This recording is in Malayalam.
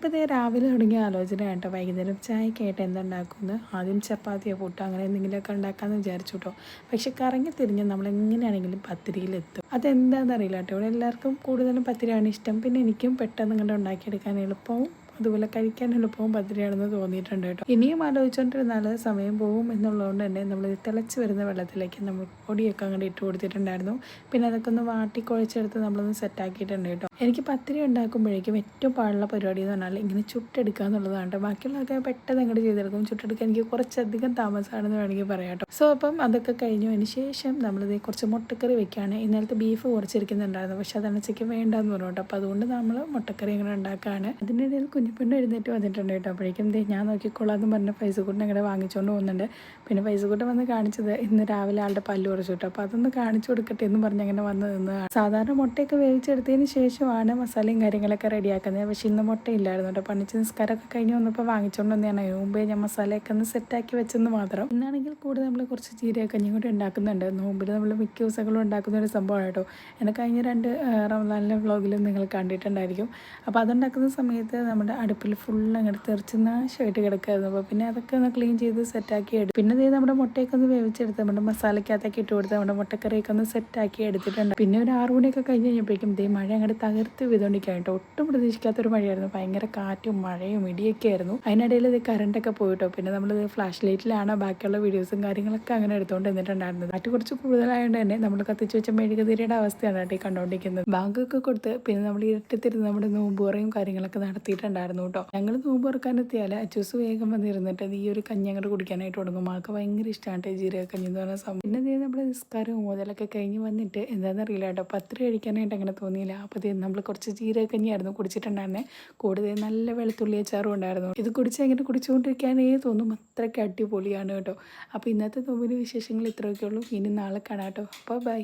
ഇന്നിപ്പോൾ ഇതേ രാവിലെ തുടങ്ങിയ ആലോചന കേട്ടോ, വൈകുന്നേരം ചായക്കായിട്ട് എന്തുണ്ടാക്കുമെന്ന്. ആദ്യം ചപ്പാത്തിയോ പുട്ടോ അങ്ങനെ എന്തെങ്കിലുമൊക്കെ ഉണ്ടാക്കാമെന്ന് വിചാരിച്ചു കേട്ടോ. പക്ഷെ കറങ്ങി തിരിഞ്ഞ് നമ്മളെങ്ങനെയാണെങ്കിലും പത്തിരിയിലെത്തും. അതെന്താണെന്നറിയില്ല കേട്ടോ. ഇവിടെ എല്ലാവർക്കും കൂടുതലും പത്തിരിയാണ് ഇഷ്ടം. പിന്നെ എനിക്കും പെട്ടെന്ന് ഇങ്ങോട്ട് ഉണ്ടാക്കിയെടുക്കാൻ എളുപ്പവും അതുപോലെ കഴിക്കാൻ എളുപ്പവും പത്തിരിയാണെന്ന് തോന്നിയിട്ടുണ്ട് കേട്ടോ. ഇനിയും ആലോചിച്ചുകൊണ്ടിരുന്നാൽ സമയം പോകും എന്നുള്ളതുകൊണ്ട് തന്നെ നമ്മൾ തിളച്ച് വരുന്ന വെള്ളത്തിലേക്ക് നമ്മൾ പൊടിയൊക്കെ അങ്ങോട്ട് ഇട്ട് കൊടുത്തിട്ടുണ്ടായിരുന്നു. പിന്നെ അതൊക്കെ ഒന്ന് വാട്ടി കുഴച്ചെടുത്ത് നമ്മളൊന്ന് സെറ്റാക്കിയിട്ടുണ്ട് കേട്ടോ. എനിക്ക് പത്തിരി ഉണ്ടാക്കുമ്പോഴേക്കും ഏറ്റവും പാടുള്ള പരിപാടി എന്ന് പറഞ്ഞാൽ ഇങ്ങനെ ചുട്ടെടുക്കുക എന്നുള്ളതാണ് കേട്ടോ. ബാക്കിയുള്ളതൊക്കെ പെട്ടെന്ന് അങ്ങോട്ട് ചെയ്തെടുക്കും. ചുട്ടെടുക്കാൻ എനിക്ക് കുറച്ചധികം താമസമാണെന്ന് വേണമെങ്കിൽ പറയാം കേട്ടോ. സോ അപ്പം അതൊക്കെ കഴിഞ്ഞു. അതിന് ശേഷം നമ്മളിത് കുറച്ച് മുട്ടക്കറി വെക്കുകയാണ്. ഇന്നലത്തെ ബീഫ് കുറച്ചിരിക്കുന്നുണ്ടായിരുന്നു, പക്ഷെ അതാണ് ചിക്കൻ വേണ്ടെന്ന് പറഞ്ഞു കേട്ടോ. അപ്പോൾ അതുകൊണ്ട് നമ്മൾ മുട്ടക്കറി ഇങ്ങനെ ഉണ്ടാക്കുകയാണ്. അതിനിടയിൽ കുഞ്ഞിപ്പെണ്ണ് എഴുന്നേറ്റ് വന്നിട്ടുണ്ട് കേട്ടോ. അപ്പോഴേക്കും ഞാൻ നോക്കിക്കോളാം എന്ന് പറഞ്ഞ് ഫൈസക്കൂട്ടിനെ അങ്ങനെ വാങ്ങിച്ചുകൊണ്ട് പോകുന്നുണ്ട്. പിന്നെ ഫൈസക്കൂട്ടൻ വന്ന് കാണിച്ചത് ഇന്ന് രാവിലെ ആളുടെ പല്ല് കുറച്ചു കേട്ടോ. അപ്പോൾ അതൊന്ന് കാണിച്ചു കൊടുക്കട്ടെ എന്ന് പറഞ്ഞ് അങ്ങനെ വന്ന് നിന്ന്. സാധാരണ മുട്ടയൊക്കെ വേവിച്ചെടുത്തതിന് ശേഷമാണ് മസാലയും കാര്യങ്ങളൊക്കെ റെഡിയാക്കുന്നത്. പക്ഷേ ഇന്ന് മുട്ടയില്ലായിരുന്നു കേട്ടോ. പണിച്ച് നിസ്കാരമൊക്കെ കഴിഞ്ഞ് വന്നപ്പോൾ വാങ്ങിച്ചുകൊണ്ട് വന്നതാണ്. അതിന് മുമ്പേ ഞാൻ മസാലയൊക്കെ ഒന്ന് സെറ്റാക്കി വെച്ചെന്ന് മാത്രം. ഇന്നാണെങ്കിൽ കൂടെ നമ്മൾ കുറച്ച് ജീരകക്കഞ്ഞി കൂടി ഉണ്ടാക്കുന്നുണ്ട്. നോമ്പിൽ നമ്മൾ മിക്ക ദിവസങ്ങളും ഉണ്ടാക്കുന്ന ഒരു സംഭവമാണ് കേട്ടോ. എന്നെ കഴിഞ്ഞ 2 റമദാനിലെ വ്ളോഗിലും നിങ്ങൾ കണ്ടിട്ടുണ്ടായിരിക്കും. അപ്പോൾ അതുണ്ടാക്കുന്ന സമയത്ത് നമ്മുടെ അടുപ്പിൽ ഫുള്ള് അങ്ങോട്ട് തെറിച്ച് നാശമായിട്ട് കിടക്കായിരുന്നു. അപ്പോൾ പിന്നെ അതൊക്കെ ഒന്ന് ക്ലീൻ ചെയ്ത് സെറ്റാക്കി എടുത്തു. പിന്നെ ഇത് നമ്മുടെ മുട്ടയൊക്കെ ഒന്ന് വേവിച്ചെടുത്ത് നമ്മുടെ മസാലയ്ക്കകത്തൊക്കെ ഇട്ട് കൊടുത്ത് നമ്മുടെ മുട്ടക്കറിയൊക്കെ ഒന്ന് സെറ്റാക്കി എടുത്തിട്ടുണ്ട്. പിന്നെ ഒരു 6 മണിയൊക്കെ കഴിഞ്ഞ് കഴിഞ്ഞപ്പോഴേക്കും മഴ അങ്ങോട്ട് തകർത്ത് വീതോണ്ടിരിക്കുകയാണ് കേട്ടോ. ഒട്ടും പ്രതീക്ഷിക്കാത്തൊരു മഴയായിരുന്നു. ഭയങ്കര കാറ്റും മഴയും ഇടിയൊക്കെ ആയിരുന്നു. അതിനിടയിൽ ഇത് കറണ്ടൊക്കെ പോയിട്ടോ. പിന്നെ നമ്മളിത് ഫ്ലാഷ് ലൈറ്റിലാണ് ബാക്കിയുള്ള വീഡിയോസും കാര്യങ്ങളൊക്കെ അങ്ങനെ എടുത്തുകൊണ്ട് എന്നിട്ടുണ്ടായിരുന്നത്. കാറ്റ് കുറച്ച് കൂടുതലായതുകൊണ്ട് തന്നെ നമ്മൾ കത്തിച്ച് വെച്ച മെഴുകുതിരിയുടെ അവസ്ഥയാണ് കേട്ടോ ഈ കണ്ടുകൊണ്ടിരിക്കുന്നത്. ബാങ്കൊക്കെ കൊടുത്ത് പിന്നെ നമ്മൾ ഇരട്ടത്തിരുന്ന് നമ്മുടെ നോമ്പുറയും കാര്യങ്ങളൊക്കെ നടത്തിയിട്ടുണ്ടായിരുന്നു കേട്ടോ. ഞങ്ങൾ നോമ്പ് തുറക്കാനെത്തിയാൽ അച്ചൂസ് വേഗം വന്നിരുന്നിട്ട് ഈ ഒരു കഞ്ഞി അങ്ങോട്ട് കുടിക്കാനായിട്ട് തുടങ്ങും. ആൾക്ക് ഭയങ്കര ഇഷ്ടമാണ് ജീരകക്കഞ്ഞി എന്ന് പറഞ്ഞ സമയം. പിന്നെ നമ്മുടെ നിസ്കാരവും മുതലൊക്കെ കഴിഞ്ഞ് വന്നിട്ട് എന്താണെന്നറിയില്ല കേട്ടോ, പത്തിരി കഴിക്കാനായിട്ട് അങ്ങനെ തോന്നിയില്ല. അപ്പോൾ നമ്മൾ കുറച്ച് ജീരകക്കഞ്ഞിയായിരുന്നു കുടിച്ചിട്ടുണ്ടായിരുന്നത്. കൂടുതൽ നല്ല വെളുത്തുള്ളി അച്ചാറും ഉണ്ടായിരുന്നു. ഇത് കുടിച്ചെങ്ങനെ കുടിച്ചുകൊണ്ടിരിക്കാനേ തോന്നും, അത്രയ്ക്ക് അടിപൊളിയാണ് കേട്ടോ. അപ്പോൾ ഇന്നത്തെ നോമ്പിൻ്റെ വിശേഷങ്ങൾ ഇത്രയൊക്കെ ഉള്ളൂ. ഇനി നാളെ കാണാം കേട്ടോ. അപ്പോൾ ബൈ.